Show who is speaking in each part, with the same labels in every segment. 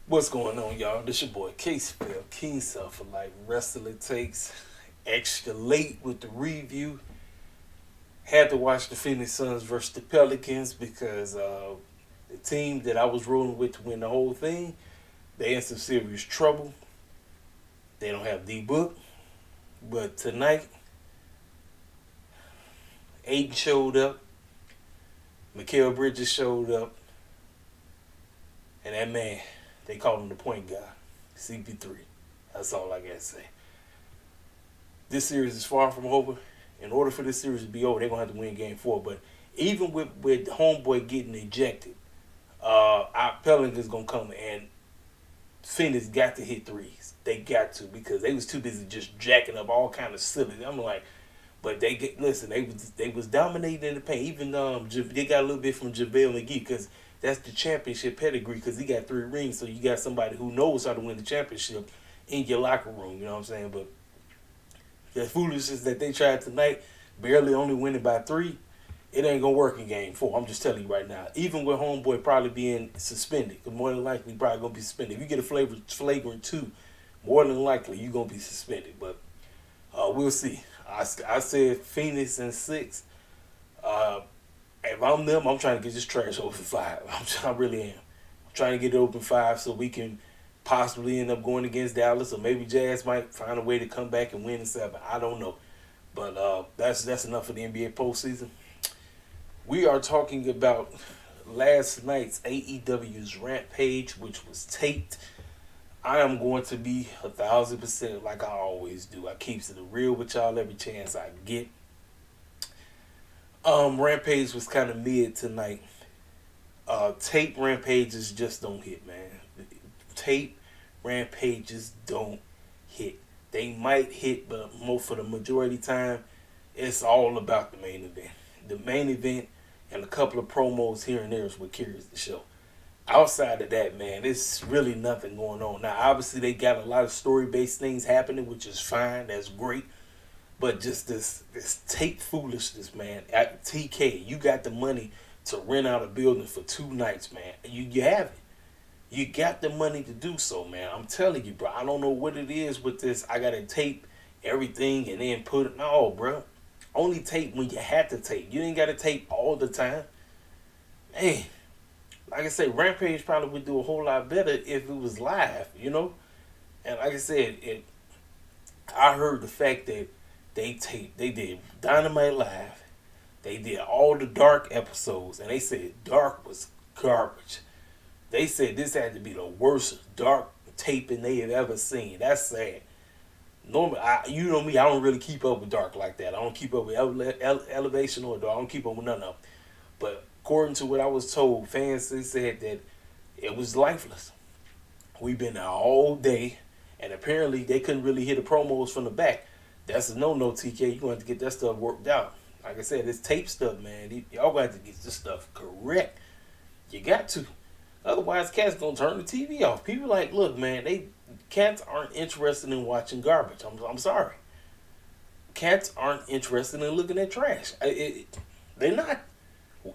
Speaker 1: What's going on, y'all? This your boy K-Spell, King for like wrestling takes. Extra late with the review. Had to watch the Phoenix Suns versus the Pelicans because the team that I was rolling with to win the whole thing, they in some serious trouble. They don't have D-Book. But tonight, Aiden showed up. Mikal Bridges showed up. And that man, they call him the point guy, CP3. That's all I got to say. This series is far from over. In order for this series to be over, they're going to have to win game 4. But even with Homeboy getting ejected, our Pelicans going to come and Phoenix got to hit threes. They got to because they was too busy just jacking up all kind of silly. I'm like, but they was dominating in the paint. Even they got a little bit from JaVale McGee because that's the championship pedigree because he got 3 rings. So you got somebody who knows how to win the championship in your locker room. You know what I'm saying? But the foolishness that they tried tonight, barely only winning by 3, it ain't gonna work in game 4. I'm just telling you right now. Even with Homeboy probably being suspended, more than likely probably gonna be suspended. If you get a flagrant 2, more than likely you're gonna be suspended. But we'll see. I said Phoenix in 6. If I'm them, I'm trying to get this trash open 5. I really am. I'm trying to get it open 5 so we can possibly end up going against Dallas, or maybe Jazz might find a way to come back and win in 7. I don't know. But that's enough for the NBA postseason. We are talking about last night's AEW's Rampage, which was taped. I am going to be 1,000% like I always do. I keeps it real with y'all every chance I get. Rampage was kind of mid tonight. Tape Rampages just don't hit, man. Tape Rampages don't hit. They might hit, but for the majority time, it's all about the main event. The main event and a couple of promos here and there is what carries the show. Outside of that, man, it's really nothing going on. Now, obviously, they got a lot of story-based things happening, which is fine. That's great. But just this tape foolishness, man. At TK, you got the money to rent out a building for 2 nights, man. You have it. You got the money to do so, man. I'm telling you, bro. I don't know what it is with this. I got to tape everything and then put it. No, bro. Only tape when you have to tape. You ain't got to tape all the time. Man, like I said, Rampage probably would do a whole lot better if it was live, you know? And like I said, I heard the fact that they did Dynamite live. They did all the Dark episodes, and they said Dark was garbage. They said this had to be the worst Dark taping they had ever seen. That's sad. Normally, you know me, I don't really keep up with Dark like that. I don't keep up with Elevation or Dark. I don't keep up with none of them. But according to what I was told, fans they said that it was lifeless. We've been there all day, and apparently they couldn't really hear the promos from the back. That's a no-no, TK. You're going to have to get that stuff worked out. Like I said, this tape stuff, man, y'all going to have to get this stuff correct. You got to. Otherwise, cats going to turn the TV off. People like, look, man, cats aren't interested in watching garbage. I'm sorry. Cats aren't interested in looking at trash. They're not.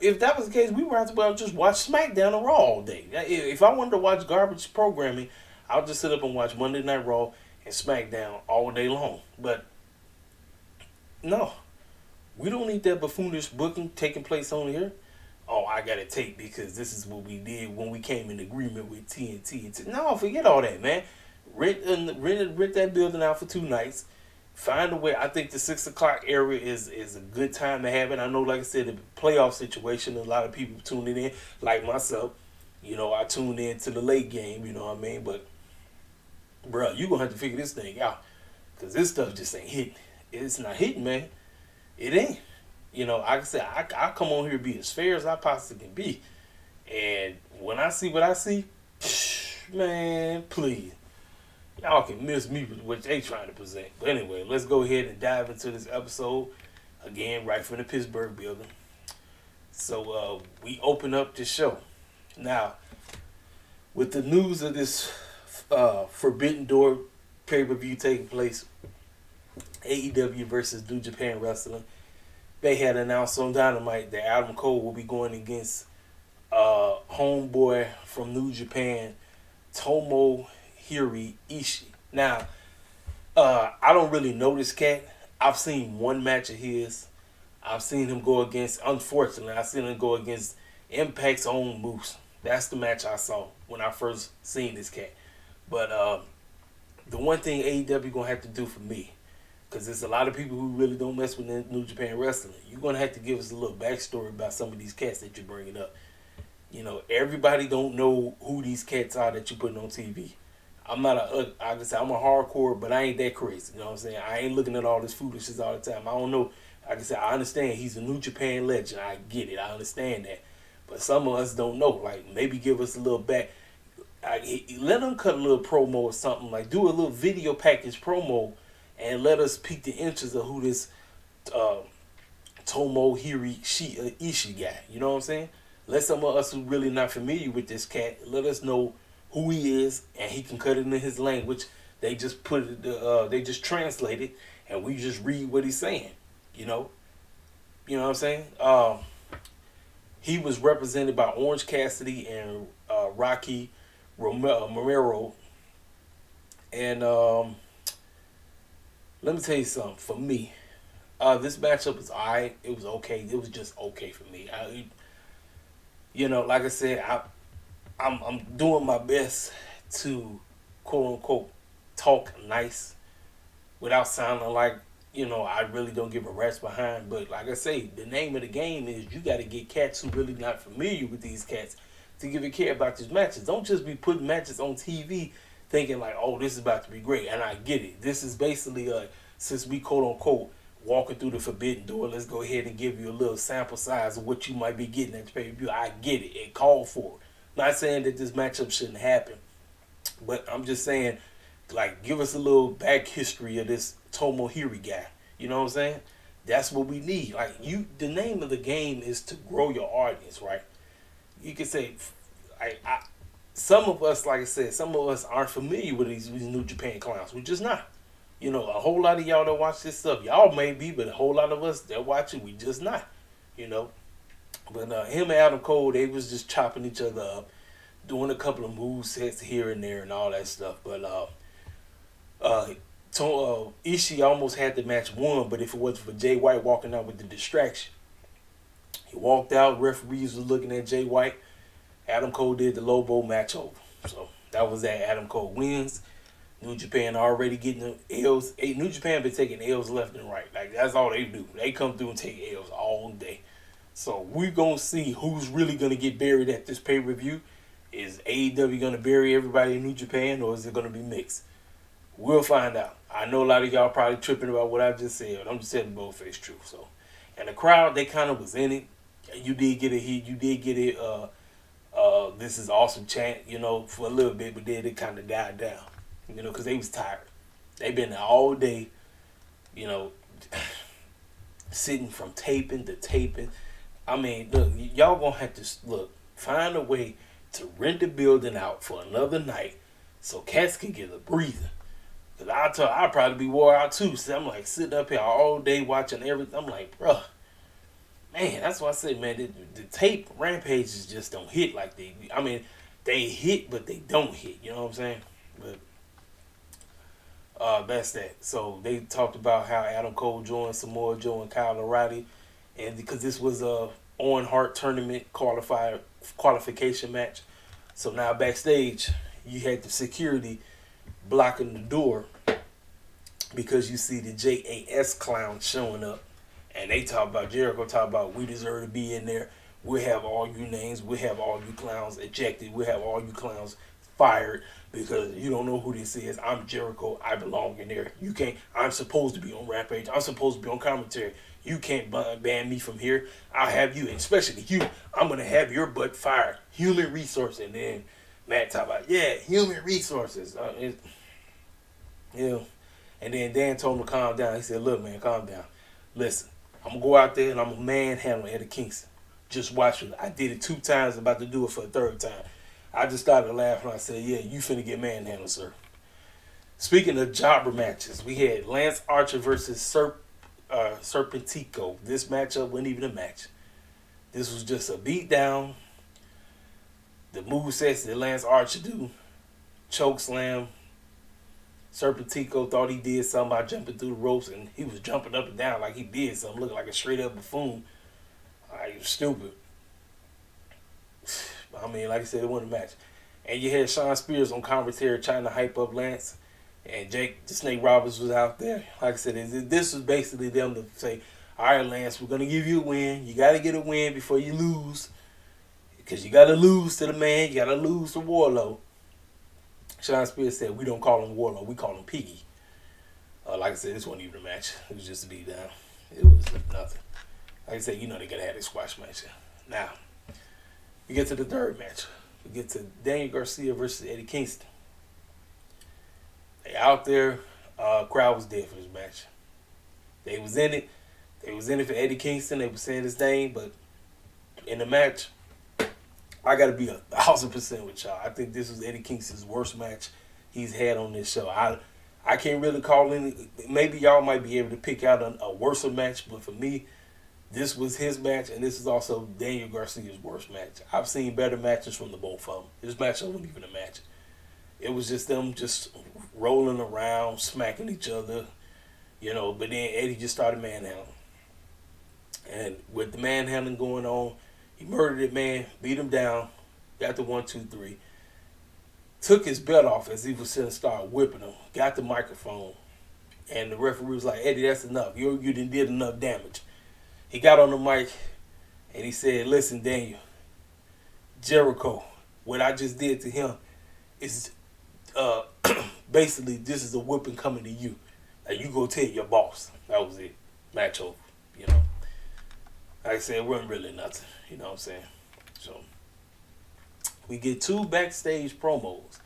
Speaker 1: If that was the case, we might as well just watch SmackDown or Raw all day. If I wanted to watch garbage programming, I'll just sit up and watch Monday Night Raw and SmackDown all day long. But no, we don't need that buffoonish booking taking place on here. Oh, I got to tape because this is what we did when we came in agreement with TNT. No, forget all that, man. Rent that building out for 2 nights. Find a way. I think the 6 o'clock area is a good time to have it. I know, like I said, the playoff situation, a lot of people tuning in, like myself. You know, I tuned in to the late game, you know what I mean? But, bro, you're going to have to figure this thing out because this stuff just ain't hitting. It's not hitting, man. It ain't. You know, like I said, I come on here be as fair as I possibly can be. And when I see what I see, man, please. Y'all can miss me with what they trying to present. But anyway, let's go ahead and dive into this episode. Again, right from the Pittsburgh building. So we open up the show. Now, with the news of this Forbidden Door pay-per-view taking place, AEW versus New Japan Wrestling, they had announced on Dynamite that Adam Cole will be going against homeboy from New Japan, Tomohiro Ishii. Now, I don't really know this cat. I've seen one match of his. I've seen him go against, unfortunately, I've seen him go against Impact's own Moose. That's the match I saw when I first seen this cat. But the one thing AEW going to have to do for me, because there's a lot of people who really don't mess with New Japan Wrestling, you're going to have to give us a little backstory about some of these cats that you're bringing up. You know, everybody don't know who these cats are that you're putting on TV. I'm a hardcore, but I ain't that crazy. You know what I'm saying? I ain't looking at all this foolishness all the time. I don't know. Like I said, I understand he's a New Japan legend. I get it. I understand that. But some of us don't know. Like, maybe give us a little back. Let them cut a little promo or something. Like, do a little video package promo and let us pique the interest of who this Tomohiro Ishii guy. You know what I'm saying? Let some of us who really not familiar with this cat, let us know who he is, and he can cut it in his language. They just put it, they just translate it, and we just read what he's saying. You know what I'm saying? He was represented by Orange Cassidy and Rocky Romero. And let me tell you something. For me, this matchup was alright. It was okay. It was just okay for me. Like I said, I'm doing my best to quote unquote talk nice without sounding like, I really don't give a rat's behind. But like I say, the name of the game is you got to get cats who really not familiar with these cats to give a care about these matches. Don't just be putting matches on TV thinking like, oh, this is about to be great. And I get it. This is basically, since we quote unquote walking through the forbidden door, let's go ahead and give you a little sample size of what you might be getting at the pay-per-view. I get it. It called for it. Not saying that this matchup shouldn't happen, but I'm just saying, like, give us a little back history of this Tomohiro guy. You know what I'm saying? That's what we need. Like, the name of the game is to grow your audience, right? You can say, some of us, like I said, some of us aren't familiar with these New Japan clowns. We're just not. A whole lot of y'all that watch this stuff, y'all may be, but a whole lot of us that watch it, we just not. But him and Adam Cole, they was just chopping each other up, doing a couple of move sets here and there and all that stuff. But Ishii almost had the match won, but if it wasn't for Jay White walking out with the distraction. He walked out, referees was looking at Jay White. Adam Cole did the Lobo match over. So that was that. Adam Cole wins. New Japan already getting the L's. New Japan been taking L's left and right. Like, that's all they do. They come through and take L's all day. So we're going to see who's really going to get buried at this pay-per-view. Is AEW going to bury everybody in New Japan, or is it going to be mixed? We'll find out. I know a lot of y'all probably tripping about what I just said. I'm just telling the bold-faced truth. So, and the crowd, they kind of was in it. You did get a hit. You did get it. This is awesome chant, for a little bit, but then it kind of died down, because they was tired. They been there all day, sitting from taping to taping. I mean, look, y'all gonna have to find a way to rent the building out for another night so cats can get a breather. Cause I'll probably be wore out too. So I'm like sitting up here all day watching everything. I'm like, bruh, man, that's why I said, man, the tape Rampages just don't hit like they. I mean, they hit, but they don't hit. You know what I'm saying? But that's that. So they talked about how Adam Cole joined Samoa Joe and Kyle O'Reilly, and because this was a Owen Hart tournament qualification match, so now backstage you had the security blocking the door because you see the JAS clown showing up, and they talk about Jericho, talk about we deserve to be in there. We'll have all you names. We'll have all you clowns ejected. We'll have all you clowns fired because you don't know who this is. I'm Jericho. I belong in there. You can't. I'm supposed to be on Rampage. I'm supposed to be on commentary. You can't ban me from here. I'll have you, and especially you. I'm going to have your butt fired. Human resources. And then Matt talk about, human resources. And then Dan told him to calm down. He said, look, man, calm down. Listen, I'm going to go out there and I'm going to manhandle Eddie Kingston. Just watch it. I did it 2 times. I'm about to do it for a 3rd time. I just started laughing. I said, yeah, you finna get manhandled, sir. Speaking of jobber matches, we had Lance Archer versus Serpentico. This matchup wasn't even a match. This was just a beatdown. The move sets that Lance Archer do, choke slam. Serpentico thought he did something by jumping through the ropes, and he was jumping up and down like he did something, looking like a straight up buffoon. He was stupid. I mean, like I said, it wasn't a match. And you had Sean Spears on commentary trying to hype up Lance, and Jake the Snake Roberts was out there. Like I said, this was basically them to say, all right, Lance, we're going to give you a win. You got to get a win before you lose, because you got to lose to the man. You got to lose to Warlow. Sean Spears said, we don't call him Warlow, we call him Piggy. Like I said, this wasn't even a match. It was just a beat down. It was nothing. Like I said, you know they got to have this squash match. Now, we get to the third match. We get to Daniel Garcia versus Eddie Kingston. They out there. Crowd was dead for this match. They was in it. They was in it for Eddie Kingston. They was saying his name, but in the match, I got to be 1,000% with y'all. I think this was Eddie Kingston's worst match he's had on this show. I can't really call any. Maybe y'all might be able to pick out a worse match, but for me, this was his match, and this is also Daniel Garcia's worst match. I've seen better matches from the both of them. This match wasn't even a match. It was just them just rolling around, smacking each other, but then Eddie just started manhandling. And with the manhandling going on, he murdered it, man, beat him down, got the 1, 2, 3. Took his belt off as he was going to start whipping him, got the microphone, and the referee was like, Eddie, that's enough. You done did enough damage. He got on the mic, and he said, listen, Daniel, Jericho, what I just did to him is basically this is a whipping coming to you. Like, you go tell your boss. That was it. Match over, Like I said, it wasn't really nothing. You know what I'm saying? So, we get 2 backstage promos.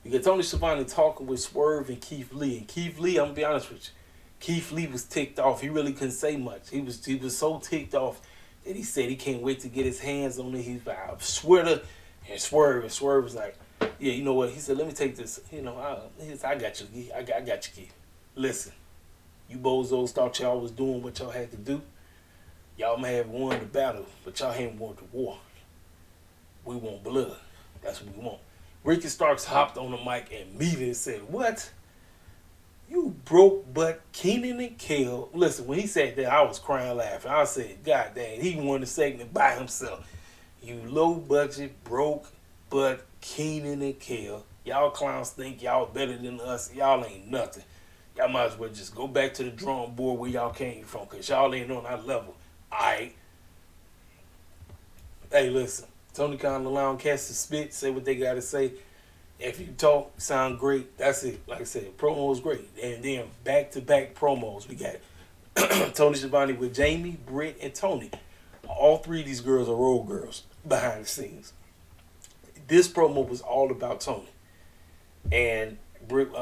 Speaker 1: We get Tony Schiavone talking with Swerve and Keith Lee. And Keith Lee, I'm going to be honest with you, Keith Lee was ticked off. He really couldn't say much. He was so ticked off that he said he can't wait to get his hands on it. He's like, I swear to, and Swerve was like, yeah, you know what? He said, let me take this. I got you. I got you, Keith. Listen, you bozos thought y'all was doing what y'all had to do. Y'all may have won the battle, but y'all ain't won the war. We want blood. That's what we want. Ricky Starks hopped on the mic and immediately said, what? You broke butt Keenan and Kel. Listen, when he said that, I was crying laughing. I said, God dang, he won the segment by himself. You low budget, broke butt Keenan and Kel. Y'all clowns think y'all better than us. Y'all ain't nothing. Y'all might as well just go back to the drawing board where y'all came from, because y'all ain't on our level. Alright? Hey, listen. Tony Khan allowing cats to spit, say what they got to say. If you talk, sound great. That's it. Like I said, promo was great. And then back-to-back promos. We got Tony Schiavone with Jamie, Britt, and Tony. All 3 of these girls are role girls behind the scenes. This promo was all about Tony. And Britt,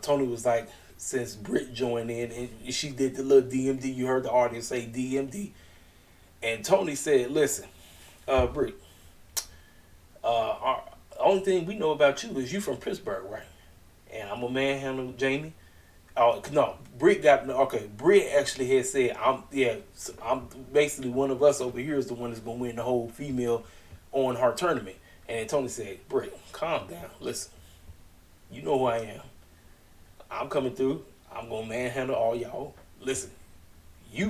Speaker 1: Tony was like, since Britt joined in, and she did the little DMD. You heard the audience say DMD. And Tony said, listen, Britt, only thing we know about you is you from Pittsburgh, right? And I'm a manhandle Jamie. No, Britt Britt actually had said, I'm basically one of us over here is the one that's gonna win the whole female on her tournament. And Tony said, Britt, calm down. Listen, you know who I am. I'm coming through. I'm gonna manhandle all y'all. Listen,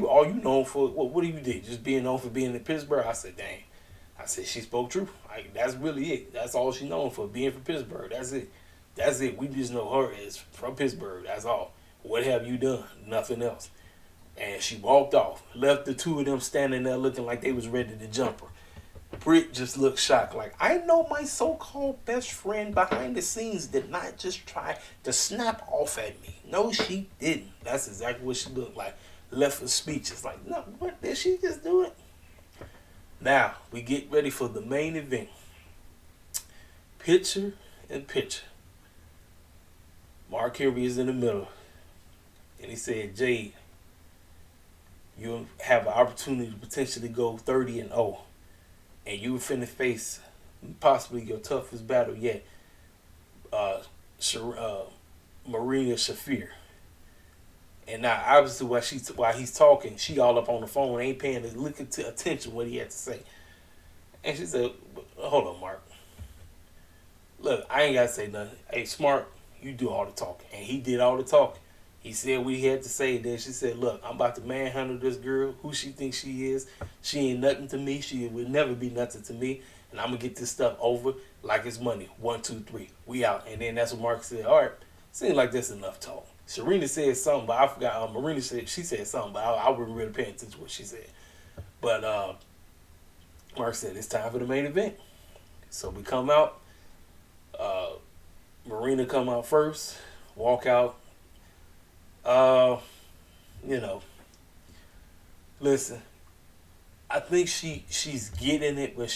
Speaker 1: all you known for what do you do? Just being known for being in Pittsburgh? I said, dang. I said, she spoke true. That's really it. That's all she's known for, being from Pittsburgh. That's it. We just know her as from Pittsburgh. That's all. What have you done? Nothing else. And she walked off. Left the 2 of them standing there looking like they was ready to jump her. Britt just looked shocked. Like, I know my so-called best friend behind the scenes did not just try to snap off at me. No, she didn't. That's exactly what she looked like. Left her speechless. Like, no, what did she just do it? Now, we get ready for the main event. Picture in picture. Mark Henry is in the middle. And he said, Jade, you'll have an opportunity to potentially go 30-0. And you finna face possibly your toughest battle yet. Marina Shafir. And now, obviously, while he's talking, she all up on the phone, ain't paying attention what he had to say. And she said, hold on, Mark. Look, I ain't gotta say nothing. Hey, Smart, you do all the talking, and he did all the talking. He said what he had to say. Then she said, "Look, I'm about to manhandle this girl. Who she thinks she is? She ain't nothing to me. She will never be nothing to me. And I'm gonna get this stuff over like it's money. 1, 2, 3. We out." And then that's what Mark said. All right, seems like that's enough talk. Serena said something, but I forgot. Marina said she said something, but I wasn't really paying attention to what she said. But Mark said it's time for the main event. So we come out. Marina come out first, walk out. You know, listen. I think she's getting it, but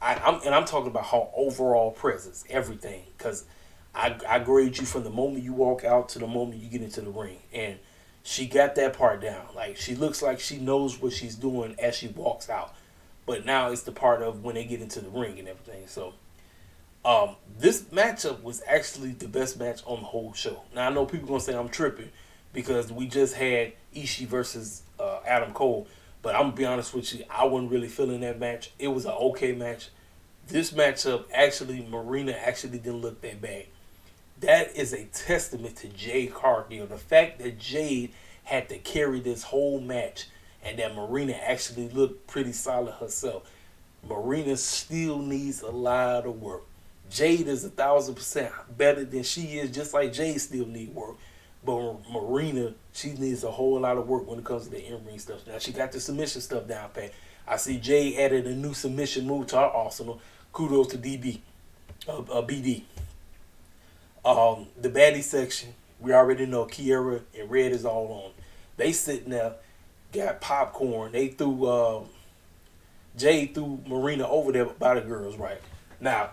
Speaker 1: I'm talking about her overall presence, everything. Because I grade you from the moment you walk out to the moment you get into the ring, and she got that part down. Like she looks like she knows what she's doing as she walks out. But now it's the part of when they get into the ring and everything. So this matchup was actually the best match on the whole show. Now I know people gonna say I'm tripping because we just had Ishii versus Adam Cole, but I'm gonna be honest with you, I wasn't really feeling that match. It was an okay match. This matchup actually, Marina actually didn't look that bad. That is a testament to Jade Cargill. The fact that Jade had to carry this whole match and that Marina actually looked pretty solid herself. Marina still needs a lot of work. Jade is 1,000% better than she is, just like Jade still need work. But Marina, she needs a whole lot of work when it comes to the in-ring stuff. Now, she got the submission stuff down pat. I see Jade added a new submission move to our arsenal. Kudos to BD. The baddie section, we already know Kiera and Red is all on. They sitting there, got popcorn. They threw, Jade threw Marina over there by the girls, right? Now,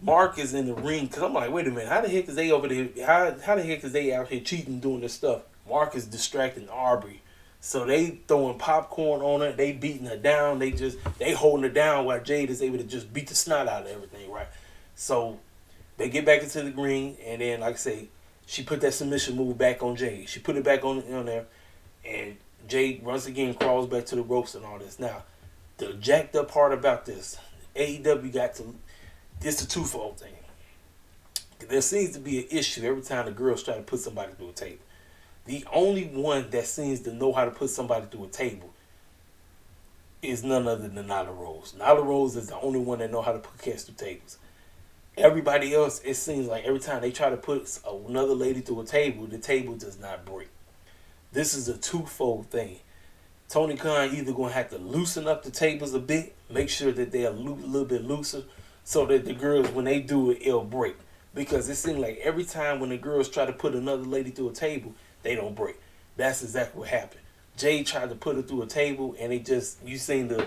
Speaker 1: Mark is in the ring because I'm like, wait a minute, how the heck is they over there? How the heck is they out here cheating, doing this stuff? Mark is distracting Aubrey, so they throwing popcorn on her. They beating her down. They holding her down while Jade is able to just beat the snot out of everything, right? So they get back into the ring, and then like I say, she put that submission move back on Jade. She put it back on there, and Jade once again crawls back to the ropes and all this. Now, the jacked up part about this, AEW got to. It's a twofold thing. There seems to be an issue every time the girls try to put somebody through a table. The only one that seems to know how to put somebody through a table is none other than Nyla Rose. Nyla Rose is the only one that know how to put cats through tables. Everybody else, it seems like every time they try to put another lady through a table, the table does not break. This is a twofold thing. Tony Khan either going to have to loosen up the tables a bit, make sure that they're a little bit looser, so that the girls, when they do it, it'll break. Because it seems like every time when the girls try to put another lady through a table, they don't break. That's exactly what happened. Jay tried to put her through a table, and you seen the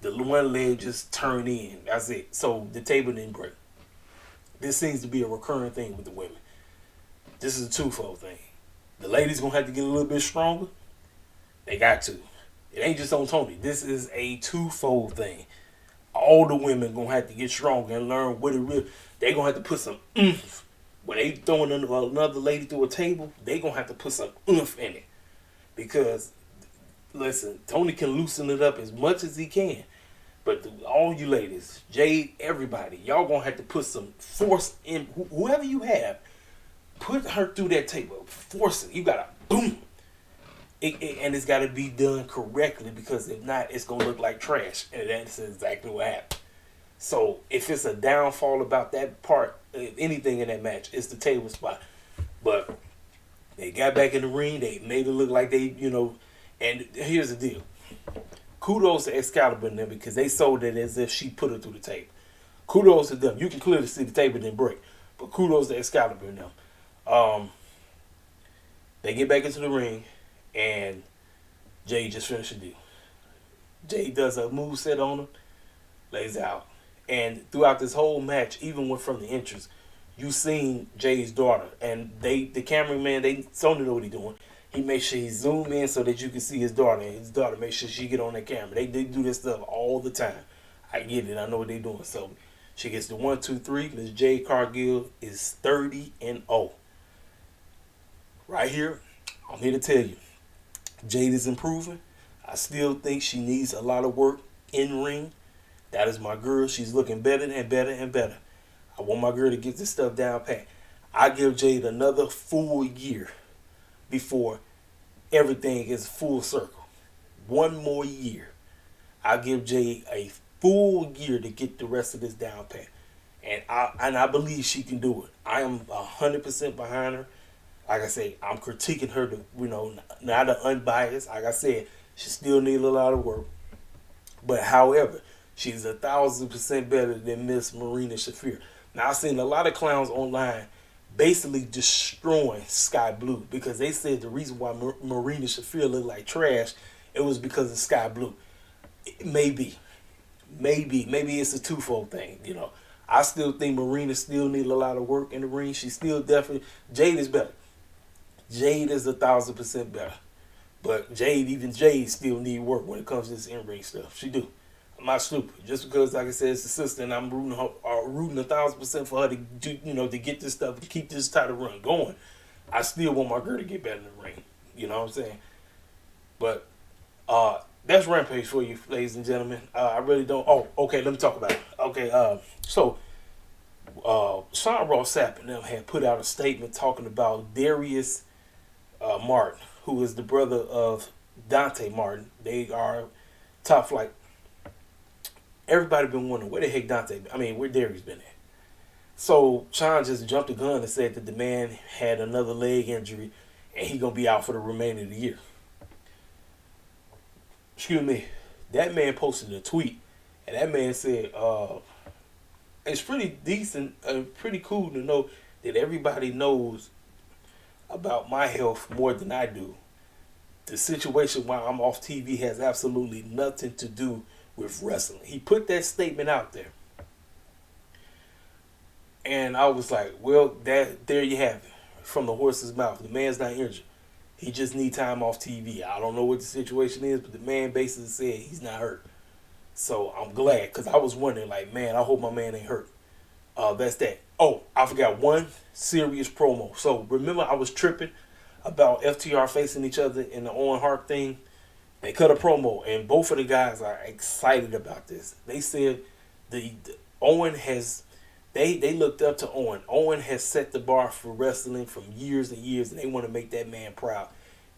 Speaker 1: one leg just turn in. That's it. So the table didn't break. This seems to be a recurring thing with the women. This is a twofold thing. The ladies going to have to get a little bit stronger. They got to. It ain't just on Tony. This is a twofold thing. All the women gonna have to get stronger and learn what it really. They gonna have to put some oomph. When they throwing another lady through a table, they gonna have to put some oomph in it. Because, listen, Tony can loosen it up as much as he can. But all you ladies, Jade, everybody, y'all gonna have to put some force in. Whoever you have, put her through that table. Force it. You gotta boom. And it's got to be done correctly, because if not, it's going to look like trash. And that's exactly what happened. So if it's a downfall about that part, if anything in that match, it's the table spot. But they got back in the ring. They made it look like they, and here's the deal. Kudos to Excalibur and them, because they sold it as if she put her through the table. Kudos to them. You can clearly see the table didn't break. But kudos to Excalibur and them. They get back into the ring. And Jay just finished the deal. Jay does a moveset on him, lays out. And throughout this whole match, even from the entrance, you seen Jay's daughter. And the cameraman, Sony know what he's doing. He makes sure he zoom in so that you can see his daughter. And his daughter makes sure she get on that camera. They do this stuff all the time. I get it. I know what they're doing. So she gets the 1, 2, 3. Miss Jade Cargill is 30-0. Right here, I'm here to tell you. Jade is improving. I still think she needs a lot of work in ring. That is my girl. She's looking better and better and better. I want my girl to get this stuff down pat. I give Jade another full year before everything is full circle. One more year. I give Jade a full year to get the rest of this down pat. And I believe she can do it. I am 100% behind her. Like I say, I'm critiquing her to, not an unbiased. Like I said, she still needs a lot of work. But however, she's 1,000% better than Miss Marina Shafir. Now, I've seen a lot of clowns online basically destroying Sky Blue because they said the reason why Marina Shafir looked like trash, it was because of Sky Blue. Maybe it's a twofold thing, I still think Marina still need a lot of work in the ring. She still definitely, Jade is better. Jade is 1,000% better. But Jade still need work when it comes to this in-ring stuff. She do. I'm not stupid. Just because, like I said, it's a sister and I'm rooting 1,000% for her to do, to get this stuff, to keep this title run going. I still want my girl to get better in the ring. You know what I'm saying? But that's Rampage for you, ladies and gentlemen. I really don't. Oh, okay. Let me talk about it. Okay. So Sean Ross Sapp and them had put out a statement talking about Darius Martin, who is the brother of Dante Martin. They are top flight. Everybody been wondering where the heck where Darius been at. So Sean just jumped the gun and said that the man had another leg injury and he gonna be out for the remainder of the year. Excuse me. That man posted a tweet and that man said, it's pretty decent, pretty cool to know that everybody knows about my health more than I do. The situation while I'm off TV has absolutely nothing to do with wrestling. He put that statement out there. And I was like, well, there you have it. From the horse's mouth. The man's not injured. He just need time off TV. I don't know what the situation is, but the man basically said he's not hurt. So I'm glad, because I was wondering, like, man, I hope my man ain't hurt. That's that. Oh, I forgot one serious promo. So remember I was tripping about FTR facing each other in the Owen Hart thing? They cut a promo, and both of the guys are excited about this. They said Owen has... They looked up to Owen. Owen has set the bar for wrestling from years and years, and they want to make that man proud.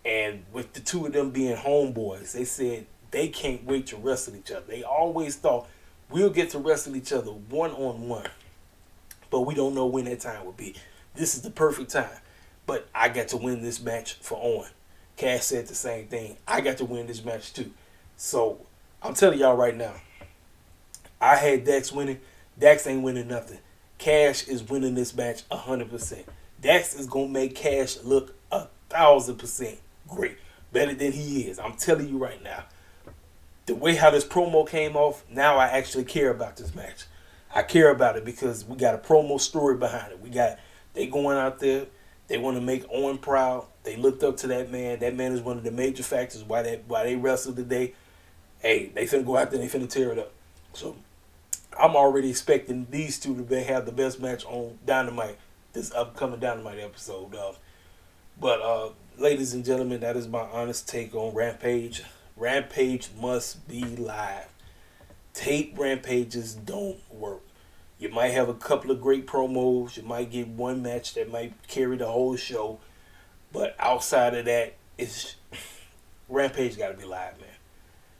Speaker 1: And with the two of them being homeboys, they said they can't wait to wrestle each other. They always thought, we'll get to wrestle each other one-on-one, but we don't know when that time will be. This is the perfect time. But I got to win this match for Owen. Cash said the same thing. I got to win this match too. So I'm telling y'all right now, I had Dax winning. Dax ain't winning nothing. Cash is winning this match 100%. Dax is going to make Cash look 1,000% great. Better than he is. I'm telling you right now. The way how this promo came off, now I actually care about this match. I care about it because we got a promo story behind it. They going out there. They want to make Owen proud. They looked up to that man. That man is one of the major factors why they wrestled today. Hey, they finna go out there and they finna tear it up. So I'm already expecting these two to have the best match on Dynamite, this upcoming Dynamite episode. But ladies and gentlemen, that is my honest take on Rampage. Rampage must be live. Tape Rampages don't work. You might have a couple of great promos. You might get one match that might carry the whole show. But outside of that, Rampage got to be live, man.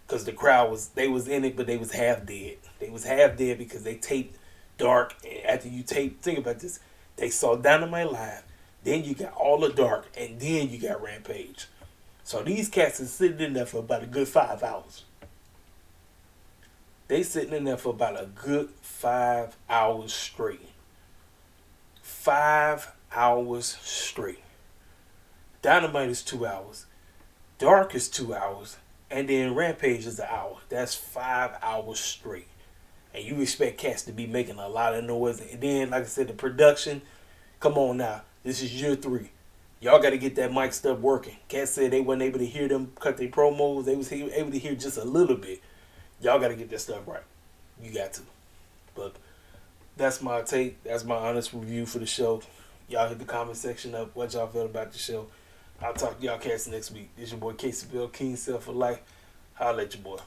Speaker 1: Because the crowd was in it, but they was half dead. They was half dead because they taped Dark. And after you tape, think about this. They saw Dynamite live. Then you got all the Dark. And then you got Rampage. So these cats are sitting in there for about a good 5 hours. They sitting in there for about a good 5 hours straight. 5 hours straight. Dynamite is 2 hours. Dark is 2 hours. And then Rampage is an hour. That's 5 hours straight. And you expect cats to be making a lot of noise. And then, like I said, the production. Come on now. This is year 3. Y'all got to get that mic stuff working. Cats said they wasn't able to hear them cut their promos. They was able to hear just a little bit. Y'all got to get that stuff right. You got to. But that's my take. That's my honest review for the show. Y'all hit the comment section up. What y'all feel about the show. I'll talk to y'all cats next week. It's your boy Casey Bill, King Self for Life. Holla at your boy.